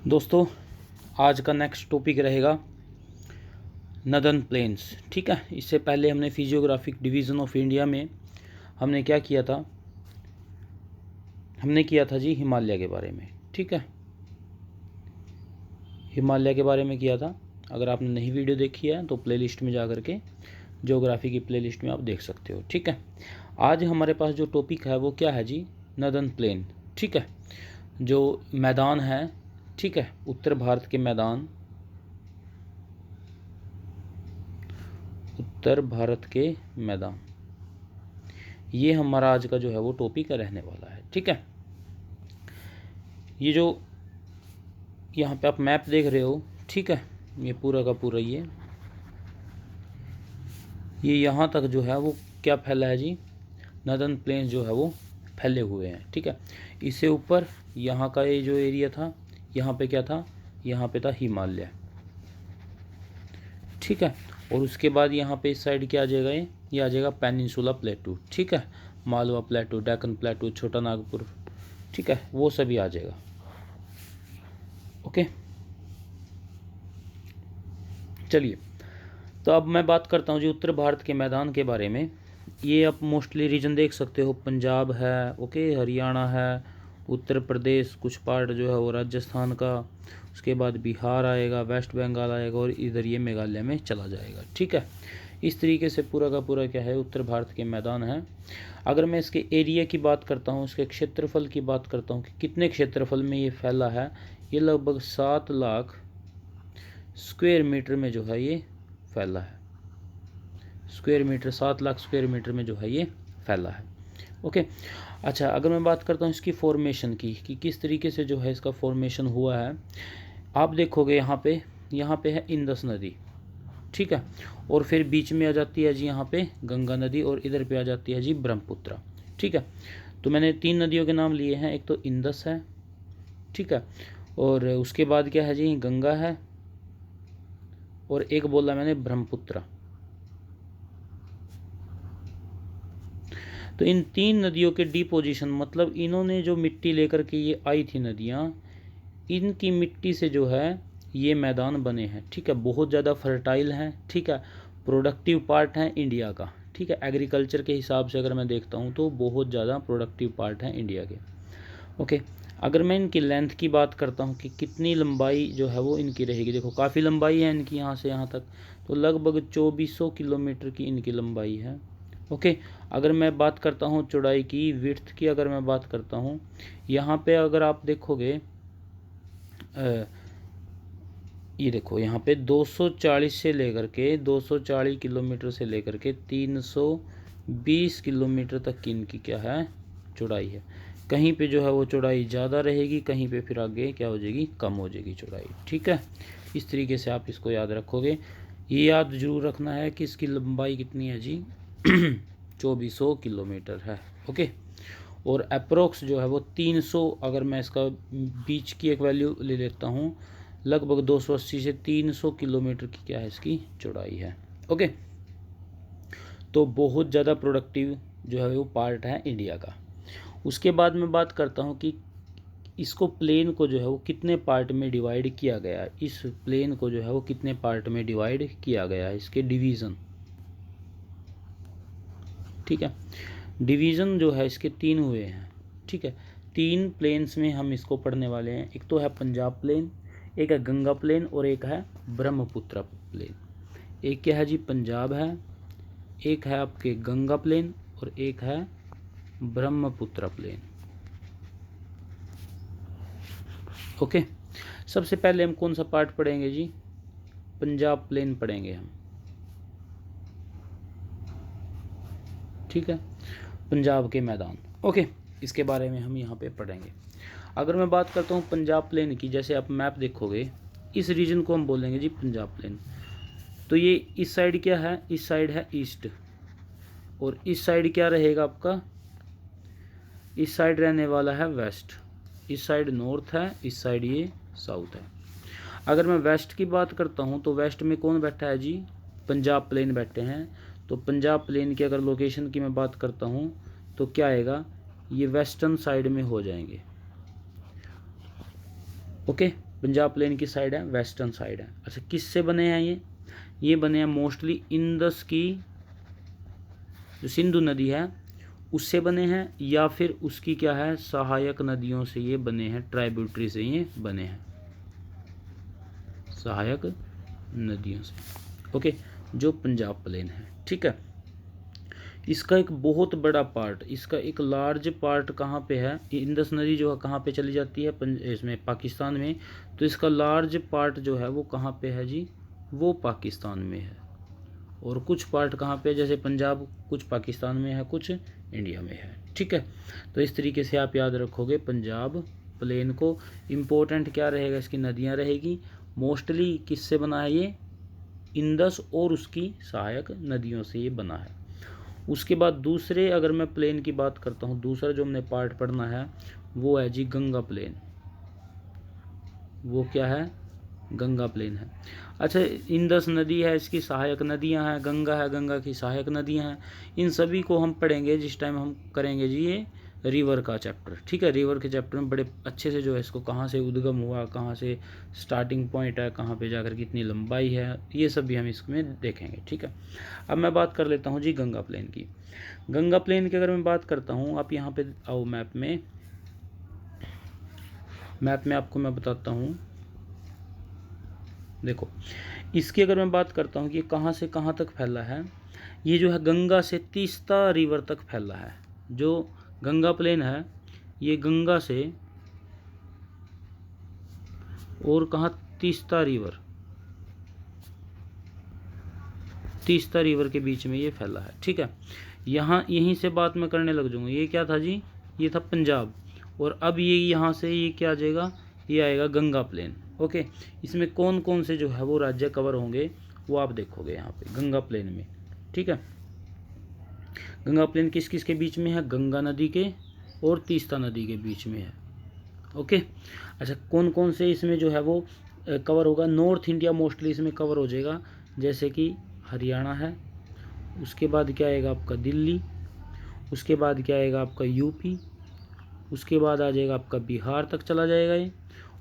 दोस्तों, आज का नेक्स्ट टॉपिक रहेगा नदर्न प्लेन्स। ठीक है, इससे पहले हमने फिजियोग्राफिक डिवीज़न ऑफ इंडिया में हमने क्या किया था, हमने किया था जी हिमालय के बारे में। ठीक है, हिमालय के बारे में किया था। अगर आपने नई वीडियो देखी है तो प्लेलिस्ट में जा कर के ज्योग्राफी की प्लेलिस्ट में आप देख सकते हो। ठीक है, आज हमारे पास जो टॉपिक है वो क्या है जी, नदर्न प्लेन। ठीक है, जो मैदान है, ठीक है, उत्तर भारत के मैदान, उत्तर भारत के मैदान, ये हमारा आज का जो है वो टॉपिक रहने वाला है। ठीक है, ये जो यहाँ पे आप मैप देख रहे हो, ठीक है, ये पूरा का पूरा ये यहाँ तक जो है वो क्या फैला है जी, नदर्न प्लेन्स जो है वो फैले हुए हैं। ठीक है, इससे ऊपर यहाँ का ये जो एरिया था, यहाँ पे क्या था, यहाँ पे था हिमालय। ठीक है, और उसके बाद यहाँ पे इस साइड क्या आ जाएगा, ये आ जाएगा पेनिनसुला प्लेटू। ठीक है, मालवा प्लेटू, डेक्कन प्लेटू, छोटा नागपुर, ठीक है, वो सभी आ जाएगा। ओके, चलिए, तो अब मैं बात करता हूँ जी उत्तर भारत के मैदान के बारे में। ये आप मोस्टली रीजन देख सकते हो, पंजाब है, ओके, हरियाणा है, उत्तर प्रदेश, कुछ पार्ट जो है वो राजस्थान का, उसके बाद बिहार आएगा, वेस्ट बंगाल आएगा, और इधर ये मेघालय में चला जाएगा। ठीक है, इस तरीके से पूरा का पूरा क्या है, उत्तर भारत के मैदान है। अगर मैं इसके एरिया की बात करता हूँ, इसके क्षेत्रफल की बात करता हूँ कि कितने क्षेत्रफल में ये फैला है, ये लगभग 7 लाख स्क्वायर मीटर में जो है ये फैला है। Square metre, 7 lakh square metre में जो है ये फैला है। ओके, अच्छा, अगर मैं बात करता हूँ इसकी फॉर्मेशन की कि किस तरीके से जो है इसका फॉर्मेशन हुआ है, आप देखोगे यहाँ पे है इंदस नदी। ठीक है, और फिर बीच में आ जाती है जी यहाँ पे गंगा नदी, और इधर पे आ जाती है जी ब्रह्मपुत्र। ठीक है, तो मैंने 3 नदियों के नाम लिए हैं, एक तो इंदस है, ठीक है, और उसके बाद क्या है जी, गंगा है, और एक बोला मैंने ब्रह्मपुत्र। तो इन 3 नदियों के डिपोजिशन, मतलब इन्होंने जो मिट्टी लेकर के ये आई थी नदियाँ, इनकी मिट्टी से जो है ये मैदान बने हैं। ठीक है, बहुत ज़्यादा फर्टाइल हैं। ठीक है, प्रोडक्टिव पार्ट है इंडिया का। ठीक है, एग्रीकल्चर के हिसाब से अगर मैं देखता हूँ तो बहुत ज़्यादा प्रोडक्टिव पार्ट है इंडिया के। ओके, अगर मैं इनकी लेंथ की बात करता हूँ कि कितनी लंबाई जो है वो इनकी रहेगी, देखो काफ़ी लंबाई है इनकी यहाँ से यहाँ तक, तो लगभग 2400 किलोमीटर की इनकी लंबाई है। ओके, अगर मैं बात करता हूँ चौड़ाई की, विड्थ की अगर मैं बात करता हूँ, यहाँ पे अगर आप देखोगे, ये देखो यहाँ पे 240 से लेकर के 240 किलोमीटर से लेकर के 320 किलोमीटर तक की इनकी क्या है, चौड़ाई है। कहीं पे जो है वो चौड़ाई ज़्यादा रहेगी, कहीं पे फिर आगे क्या हो जाएगी, कम हो जाएगी चौड़ाई। ठीक है, इस तरीके से आप इसको याद रखोगे। ये याद जरूर रखना है कि इसकी लंबाई कितनी है जी 2400 किलोमीटर है। ओके, और अप्रोक्स जो है वो 300, अगर मैं इसका बीच की एक वैल्यू ले लेता हूँ, लगभग 280 से 300 किलोमीटर की क्या है इसकी चौड़ाई है। ओके, तो बहुत ज़्यादा प्रोडक्टिव जो है वो पार्ट है इंडिया का। उसके बाद मैं बात करता हूँ कि इसको प्लेन को जो है वो कितने पार्ट में डिवाइड किया गया है, इस प्लेन को जो है वो कितने पार्ट में डिवाइड किया गया है, इसके डिवीज़न। ठीक है, डिवीज़न जो है इसके 3 हुए हैं। ठीक है, 3 प्लेन्स में हम इसको पढ़ने वाले हैं। एक तो है पंजाब प्लेन, एक है गंगा प्लेन, और एक है ब्रह्मपुत्र प्लेन। एक क्या है जी, पंजाब है, एक है आपके गंगा प्लेन, और एक है ब्रह्मपुत्र प्लेन। ओके, सबसे पहले हम कौन सा पार्ट पढ़ेंगे जी, पंजाब प्लेन पढ़ेंगे हम। ठीक है, पंजाब के मैदान। ओके, इसके बारे में हम यहाँ पे पढ़ेंगे। अगर मैं बात करता हूँ पंजाब प्लेन की, जैसे आप मैप देखोगे, इस रीजन को हम बोलेंगे जी पंजाब प्लेन। तो ये इस साइड क्या है, इस साइड है ईस्ट, और इस साइड क्या रहेगा आपका, इस साइड रहने वाला है वेस्ट, इस साइड नॉर्थ है, इस साइड ये साउथ है। अगर मैं वेस्ट की बात करता हूँ तो वेस्ट में कौन बैठा है जी, पंजाब प्लेन बैठे हैं। तो पंजाब प्लेन की अगर लोकेशन की मैं बात करता हूँ तो क्या आएगा, ये वेस्टर्न साइड में हो जाएंगे। ओके, पंजाब प्लेन की साइड है, वेस्टर्न साइड है। अच्छा, किससे बने हैं ये बने हैं मोस्टली इंडस की जो सिंधु नदी है उससे बने हैं, या फिर उसकी क्या है सहायक नदियों से ये बने हैं, ट्राइब्यूटरी से ये बने हैं, सहायक नदियों से। ओके, जो पंजाब प्लेन है, ठीक है। इसका एक बहुत बड़ा पार्ट, इसका एक लार्ज पार्ट कहाँ पे है, इंडस नदी जो है कहाँ पे चली जाती है, इसमें पाकिस्तान में। तो इसका लार्ज पार्ट जो है वो कहाँ पे है जी, वो पाकिस्तान में है। और कुछ पार्ट कहाँ पे, जैसे पंजाब कुछ पाकिस्तान में है, कुछ इंडिया में है, ठीक है। तो इस तरीके से आप याद रखोगे पंजाब प्लेन को। इम्पोर्टेंट क्या रहेगा, इसकी नदियाँ रहेगी। मोस्टली किससे बना है ये, इंडस और उसकी सहायक नदियों से ये बना है। उसके बाद दूसरे अगर मैं प्लेन की बात करता हूँ, दूसरा जो हमने पार्ट पढ़ना है वो है जी गंगा प्लेन। वो क्या है, गंगा प्लेन है। अच्छा, इंडस नदी है, इसकी सहायक नदियां हैं, गंगा है, गंगा की सहायक नदियां हैं। इन सभी को हम पढ़ेंगे जिस टाइम हम करेंगे जी ये रिवर का चैप्टर, ठीक है। रिवर के चैप्टर में बड़े अच्छे से जो है इसको कहाँ से उद्गम हुआ, कहाँ से स्टार्टिंग पॉइंट है, कहाँ पे जाकर कितनी लंबाई है, ये सब भी हम इसमें देखेंगे, ठीक है। अब मैं बात कर लेता हूँ जी गंगा प्लेन की। गंगा प्लेन की अगर मैं बात करता हूँ, आप यहाँ पे आओ मैप में आपको मैं बताता हूँ। देखो, इसकी अगर मैं बात करता हूँ कि कहाँ से कहाँ तक फैला है, ये जो है गंगा से तीस्ता रिवर तक फैला है। जो गंगा प्लेन है ये गंगा से और कहाँ, तीस्ता रिवर के बीच में ये फैला है, ठीक है। यहाँ यहीं से बात मैं करने लग जाऊँगा। ये क्या था जी, ये था पंजाब, और अब ये यहाँ से ये क्या आ जाएगा, ये आएगा गंगा प्लेन। ओके, इसमें कौन कौन से जो है वो राज्य कवर होंगे वो आप देखोगे यहाँ पे गंगा प्लेन में, ठीक है। गंगा प्लेन किस किस के बीच में है, गंगा नदी के और तीस्ता नदी के बीच में है। ओके, अच्छा कौन कौन से इसमें जो है वो कवर होगा, नॉर्थ इंडिया मोस्टली इसमें कवर हो जाएगा, जैसे कि हरियाणा है, उसके बाद क्या आएगा आपका दिल्ली, उसके बाद क्या आएगा आपका यूपी, उसके बाद आ जाएगा आपका बिहार तक चला जाएगा ये,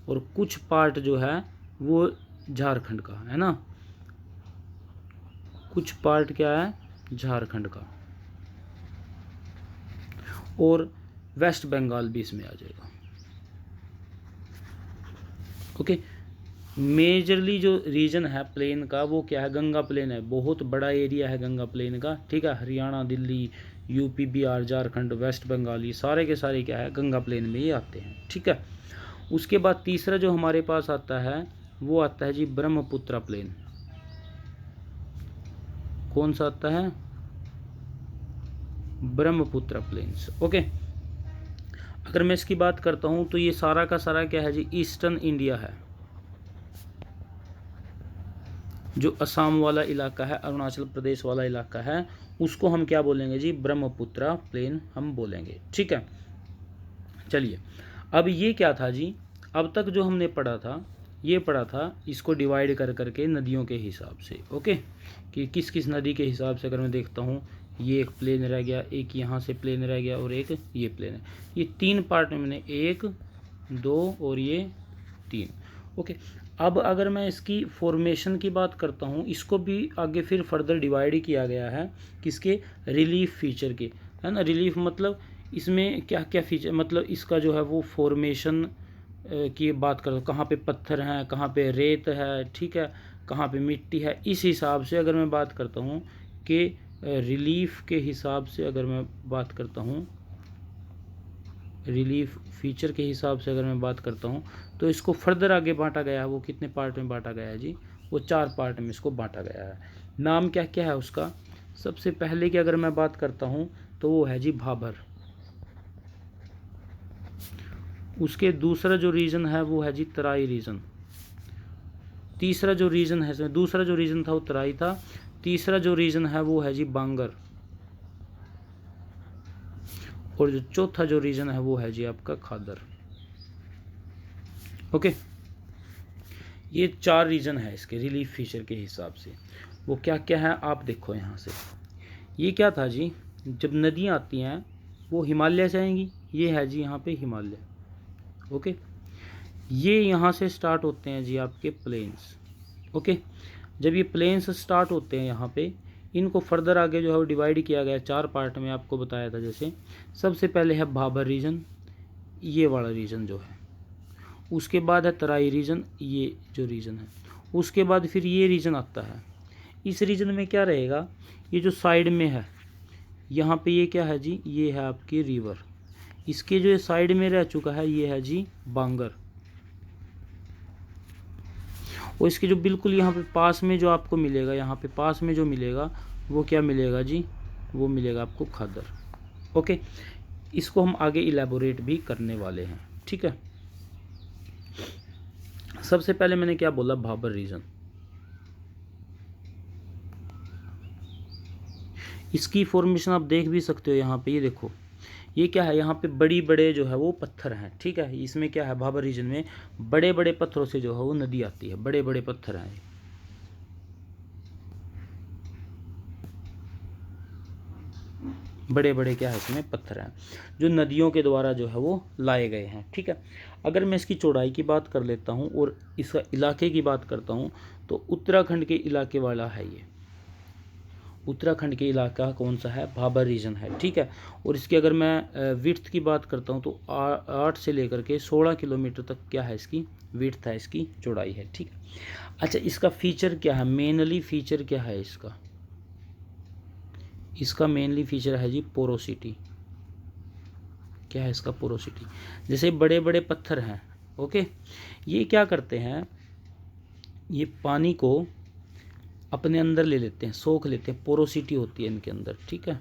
और कुछ पार्ट जो है वो झारखंड का है ना, कुछ पार्ट क्या है झारखंड का, और वेस्ट बंगाल भी इसमें आ जाएगा। ओके, मेजरली जो रीजन है प्लेन का वो क्या है, गंगा प्लेन है। बहुत बड़ा एरिया है गंगा प्लेन का, ठीक है। हरियाणा, दिल्ली, यूपी, बिहार, झारखंड, वेस्ट बंगाल, ये सारे के सारे क्या है गंगा प्लेन में ही आते हैं, ठीक है। उसके बाद तीसरा जो हमारे पास आता है वो आता है जी ब्रह्मपुत्र प्लेन। कौन सा आता है, ब्रह्मपुत्र प्लेन्स। ओके, अगर मैं इसकी बात करता हूं तो ये सारा का सारा क्या है जी ईस्टर्न इंडिया है। जो असम वाला इलाका है, अरुणाचल प्रदेश वाला इलाका है, उसको हम क्या बोलेंगे जी, ब्रह्मपुत्र प्लेन हम बोलेंगे, ठीक है। चलिए, अब ये क्या था जी, अब तक जो हमने पढ़ा था ये पढ़ा था इसको डिवाइड कर करके नदियों के हिसाब से। ओके, कि किस किस नदी के हिसाब से अगर मैं देखता हूँ, ये एक प्लेन रह गया, एक यहाँ से प्लेन रह गया, और एक ये प्लेन है। ये तीन पार्ट में मैंने 1, 2 और ये 3। ओके, अब अगर मैं इसकी फॉर्मेशन की बात करता हूँ, इसको भी आगे फिर फर्दर डिवाइड किया गया है किसके, रिलीफ फीचर के, है ना। रिलीफ मतलब इसमें क्या क्या फीचर, मतलब इसका जो है वो फॉर्मेशन की बात करो, कहाँ पे पत्थर हैं, कहाँ पे रेत है, ठीक है, कहाँ पे मिट्टी है, इस हिसाब से अगर मैं बात करता हूँ कि रिलीफ के हिसाब से अगर मैं बात करता हूँ, रिलीफ फीचर के हिसाब से अगर मैं बात करता हूँ, तो इसको फर्दर आगे बांटा गया है। वो कितने पार्ट में बांटा गया है जी, वो 4 पार्ट में इसको बांटा गया है। नाम क्या क्या है उसका, सबसे पहले की अगर मैं बात करता हूँ तो वो है जी भाबर। उसके दूसरा जो रीजन है वो है जी तराई रीजन। तीसरा जो रीजन है, दूसरा जो रीजन था वो तराई था। तीसरा जो रीजन है वो है जी बांगर, और जो चौथा जो रीजन है वो है जी आपका खादर। ओके, ये 4 रीजन है इसके रिलीफ फीचर के हिसाब से। वो क्या क्या है आप देखो यहाँ से। ये क्या था जी, जब नदियाँ आती हैं वो हिमालय से आएंगी, ये है जी यहाँ पे हिमालय। ओके, ये यहाँ से स्टार्ट होते हैं जी आपके प्लेन्स। ओके, जब ये प्लेन्स स्टार्ट होते हैं यहाँ पे, इनको फर्दर आगे जो है वो डिवाइड किया गया 4 पार्ट में, आपको बताया था। जैसे सबसे पहले है भाबर रीजन, ये वाला रीजन जो है, उसके बाद है तराई रीजन, ये जो रीजन है, उसके बाद फिर ये रीजन आता है। इस रीजन में क्या रहेगा, ये जो साइड में है यहाँ पे, ये क्या है जी, ये है आपकी रिवर। इसके जो साइड में रह चुका है ये है जी बांगर। और इसके जो बिल्कुल यहाँ पे पास में जो आपको मिलेगा, यहाँ पे पास में जो मिलेगा वो क्या मिलेगा जी, वो मिलेगा आपको खादर। ओके, इसको हम आगे इलेबोरेट भी करने वाले हैं, ठीक है। सबसे पहले मैंने क्या बोला, भाबर रीजन। इसकी फॉर्मेशन आप देख भी सकते हो यहाँ पे, ये देखो ये क्या है, यहाँ पे बड़ी बड़े जो है वो पत्थर हैं, ठीक है। इसमें क्या है, भाबर रीजन में बड़े बड़े पत्थरों से जो है वो नदी आती है, बड़े बड़े पत्थर हैं, बड़े बड़े क्या है इसमें पत्थर हैं जो नदियों के द्वारा जो है वो लाए गए हैं, ठीक है। अगर मैं इसकी चौड़ाई की बात कर लेता हूँ और इसका इलाके की बात करता हूँ, तो उत्तराखंड के इलाके वाला है ये। उत्तराखंड के इलाका कौन सा है, भाबर रीजन है, ठीक है। और इसकी अगर मैं विड्थ की बात करता हूँ तो 8 से लेकर के 16 किलोमीटर तक क्या है इसकी विड्थ है, इसकी चौड़ाई है, ठीक है। अच्छा, इसका फीचर क्या है, मेनली फीचर क्या है इसका, इसका मेनली फीचर है जी पोरोसिटी। क्या है इसका, पोरोसिटी। जैसे बड़े बड़े पत्थर हैं, ओके, ये क्या करते हैं, ये पानी को अपने अंदर ले लेते हैं, सोख लेते हैं, पोरोसिटी होती है इनके अंदर, ठीक है।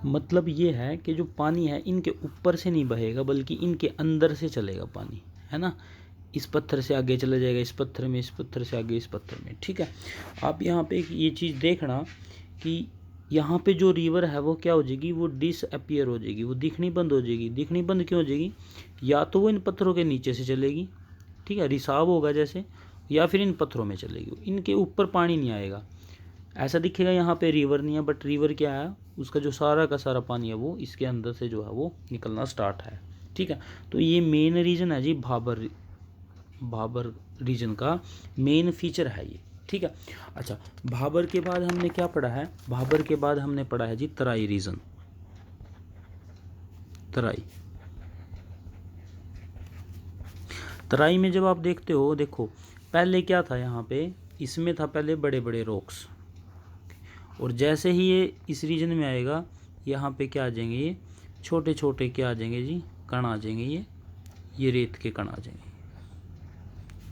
मतलब ये है कि जो पानी है इनके ऊपर से नहीं बहेगा, बल्कि इनके अंदर से चलेगा पानी, है ना। इस पत्थर से आगे चला जाएगा, इस पत्थर में, इस पत्थर से आगे इस पत्थर में, ठीक है। आप यहाँ पे ये चीज़ देखना कि यहाँ पे जो रिवर है वो क्या हो जाएगी, वो डिसअपियर हो जाएगी, वो दिखनी बंद हो जाएगी। दिखनी बंद क्यों हो जाएगी, या तो वो इन पत्थरों के नीचे से चलेगी, ठीक है, रिसाव होगा जैसे, या फिर इन पत्थरों में चलेगी, इनके ऊपर पानी नहीं आएगा। ऐसा दिखेगा यहाँ पे रिवर नहीं है, बट रिवर क्या है, उसका जो सारा का सारा पानी है वो इसके अंदर से जो है वो निकलना स्टार्ट है, ठीक है। तो ये मेन रीजन है जी भाबर रीजन का मेन फीचर है ये, ठीक है। अच्छा, भाबर के बाद हमने क्या पढ़ा है, भाबर के बाद हमने पढ़ा है जी तराई रीजन। तराई में जब आप देखते हो, देखो पहले क्या था यहाँ पे, इसमें था पहले बड़े बड़े रॉक्स, और जैसे ही ये इस रीजन में आएगा, यहाँ पे क्या आ जाएंगे, ये छोटे छोटे क्या आ जाएंगे जी, कण आ जाएंगे, ये रेत के कण आ जाएंगे,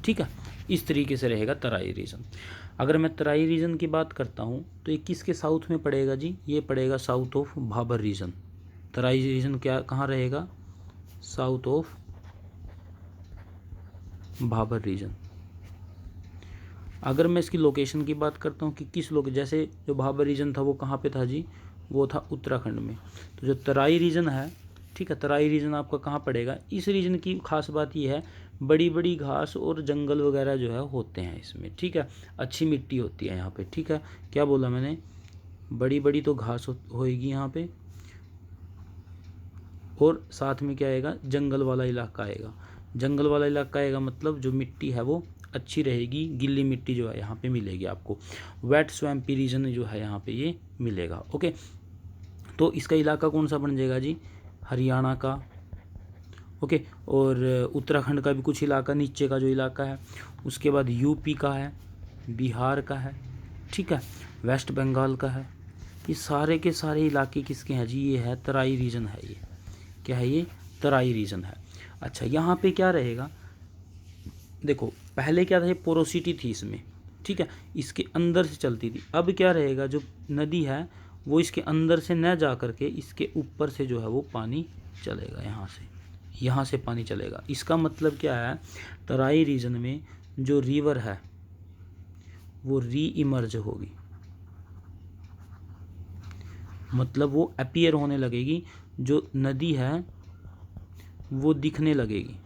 ठीक है। इस तरीके से रहेगा तराई रीजन। अगर मैं तराई रीजन की बात करता हूँ तो ये किसके साउथ में पड़ेगा जी, ये पड़ेगा south of Bhabar region. Terai region क्या कहाँ रहेगा, साउथ ऑफ भाबर रीजन। अगर मैं इसकी लोकेशन की बात करता हूँ कि किस जैसे जो भाबर रीजन था वो कहाँ पे था जी, वो था उत्तराखंड में। तो जो तराई रीजन है, ठीक है, तराई रीजन आपका कहाँ पड़ेगा, इस रीजन की खास बात ये है, बड़ी बड़ी घास और जंगल वगैरह जो है होते हैं इसमें, ठीक है। अच्छी मिट्टी होती है यहाँ पे, ठीक है। क्या बोला मैंने, बड़ी बड़ी तो घास होएगी यहाँ पे, और साथ में क्या आएगा, जंगल वाला इलाका आएगा। जंगल वाला इलाका आएगा मतलब जो मिट्टी है वो अच्छी रहेगी, गिल्ली मिट्टी जो है यहाँ पे मिलेगी आपको। वेट स्वैम्पी रीजन जो है यहाँ पे ये मिलेगा, ओके। तो इसका इलाका कौन सा बन जाएगा जी, हरियाणा का, ओके। और उत्तराखंड का भी कुछ इलाका, नीचे का जो इलाका है, उसके बाद यूपी का है, बिहार का है, ठीक है, वेस्ट बंगाल का है। ये सारे के सारे इलाके किसके हैं जी, ये है तराई रीजन है, ये क्या है, ये तराई रीजन है। अच्छा, यहाँ पे क्या रहेगा, देखो पहले क्या था, ये पोरोसिटी थी इसमें, ठीक है, इसके अंदर से चलती थी। अब क्या रहेगा, जो नदी है वो इसके अंदर से न जा करके इसके ऊपर से जो है वो पानी चलेगा, यहाँ से पानी चलेगा। इसका मतलब क्या है, तराई रीजन में जो रिवर है वो री इमर्ज होगी, मतलब वो अपीयर होने लगेगी, जो नदी है वो दिखने लगेगी,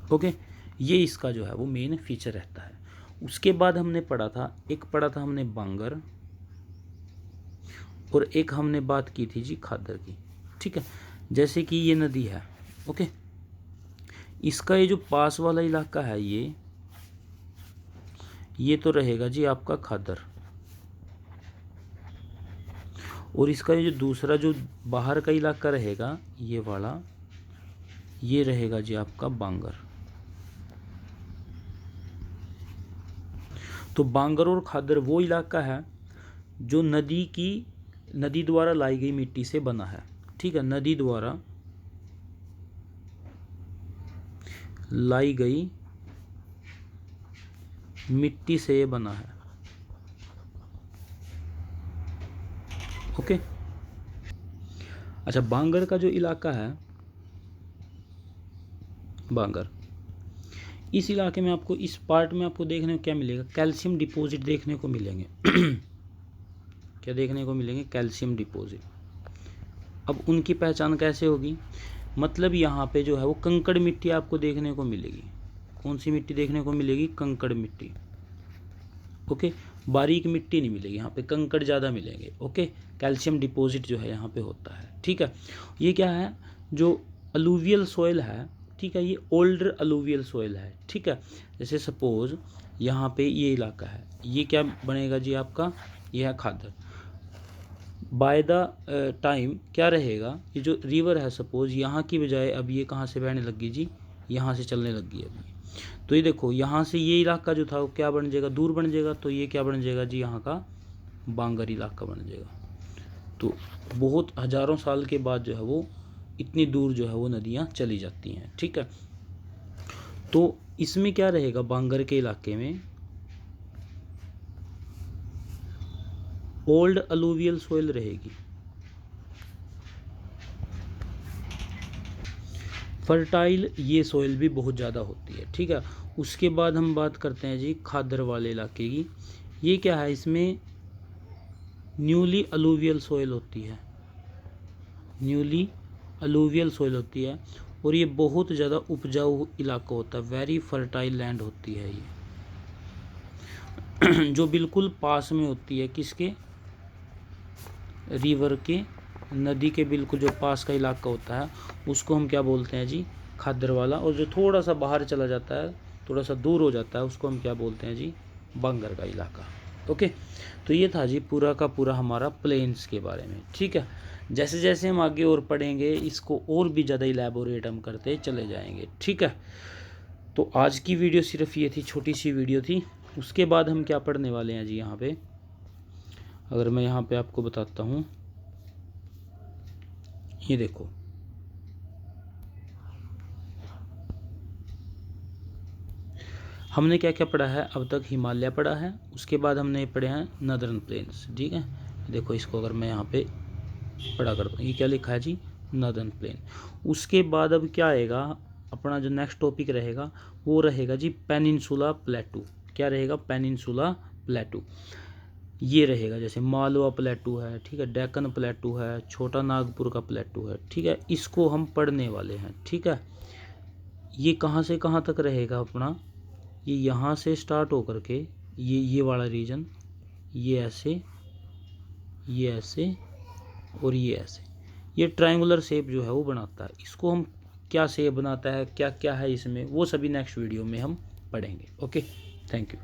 ओके। ये इसका जो है वो मेन फीचर रहता है। उसके बाद हमने पढ़ा था, एक पढ़ा था हमने बांगर, और एक हमने बात की थी जी खादर की, ठीक है। जैसे कि ये नदी है, ओके। इसका ये जो पास वाला इलाका है ये तो रहेगा जी आपका खादर, और इसका ये जो दूसरा जो बाहर का इलाका रहेगा ये वाला, ये रहेगा जी आपका बांगर। तो बांगर और खादर वो इलाका है जो नदी द्वारा लाई गई मिट्टी से बना है, ठीक है, नदी द्वारा लाई गई मिट्टी से ये बना है। ओके। अच्छा, बांगर का जो इलाका है, बांगर, इस इलाके में आपको, इस पार्ट में आपको देखने को क्या मिलेगा, कैल्शियम डिपॉजिट देखने को मिलेंगे। क्या देखने को मिलेंगे, कैल्शियम डिपॉजिट। अब उनकी पहचान कैसे होगी, मतलब यहाँ पे जो है वो कंकड़ मिट्टी आपको देखने को मिलेगी। कौन सी मिट्टी देखने को मिलेगी, कंकड़ मिट्टी। ओके, बारीक मिट्टी नहीं मिलेगी यहाँ पे, कंकड़ ज़्यादा मिलेंगे। ओके, कैल्शियम डिपॉजिट जो है यहाँ पे होता है, ठीक है। ये क्या है, जो अलूवियल सॉइल है, ठीक है, ये ओल्डर अलूवियल सॉइल है, ठीक है। जैसे सपोज यहाँ पे ये इलाका है, ये क्या बनेगा जी आपका, ये है खादर। बाय द टाइम क्या रहेगा, ये जो रिवर है सपोज यहाँ की बजाय अब ये कहाँ से बहने लगी जी, यहाँ से चलने लगी अभी। तो ये देखो यहाँ से ये इलाका जो था वो क्या बन जाएगा, दूर बन जाएगा। तो ये क्या बन जाएगा जी, यहाँ का बांगर इलाका बन जाएगा। तो बहुत हजारों साल के बाद जो है वो इतनी दूर जो है वो नदियाँ चली जाती हैं, ठीक है। तो इसमें क्या रहेगा, बांगर के इलाके में ओल्ड अलूवियल सोइल रहेगी, फर्टाइल ये सोइल भी बहुत ज़्यादा होती है, ठीक है। उसके बाद हम बात करते हैं जी खादर वाले इलाके की। ये क्या है, इसमें न्यूली अलूवियल सोइल होती है, न्यूली अलूवियल सोइल होती है, और ये बहुत ज़्यादा उपजाऊ इलाका होता है, वेरी फर्टाइल लैंड होती है ये। जो बिल्कुल पास में होती है किसके, रिवर के, नदी के बिल्कुल जो पास का इलाका होता है उसको हम क्या बोलते हैं जी, खादर वाला। और जो थोड़ा सा बाहर चला जाता है, थोड़ा सा दूर हो जाता है, उसको हम क्या बोलते हैं जी, बांगर का इलाका। ओके, तो ये था जी पूरा का पूरा हमारा प्लेन्स के बारे में, ठीक है। जैसे जैसे हम आगे और पढ़ेंगे इसको और भी ज़्यादा इलेबोरेट हम करते चले जाएंगे, ठीक है। तो आज की वीडियो सिर्फ ये थी, छोटी सी वीडियो थी। उसके बाद हम क्या पढ़ने वाले हैं जी, यहाँ पे अगर मैं यहाँ पे आपको बताता हूँ, ये देखो हमने क्या क्या पढ़ा है अब तक, हिमालय पढ़ा है, उसके बाद हमने पढ़े हैं नदर्न प्लेन्स, ठीक है। देखो इसको अगर मैं यहाँ पे पढ़ा करता हूँ, ये क्या लिखा है जी, नदर्न प्लेन। उसके बाद अब क्या आएगा, अपना जो नेक्स्ट टॉपिक रहेगा वो रहेगा जी पेनिनसुला प्लेटू। क्या रहेगा, पेनिनसुला प्लेटू। ये रहेगा जैसे मालवा प्लेटू है, ठीक है, डेक्कन प्लेटू है, छोटा नागपुर का प्लेटू है, ठीक है। इसको हम पढ़ने वाले हैं, ठीक है। ये कहाँ से कहाँ तक रहेगा अपना, ये यहाँ से स्टार्ट होकर के ये वाला रीजन, ये ऐसे, ये ऐसे और ये ऐसे, ये ट्रायंगुलर शेप जो है वो बनाता है। इसको हम क्या शेप बनाता है, क्या क्या है इसमें, वो सभी नेक्स्ट वीडियो में हम पढ़ेंगे। Okay, thank you.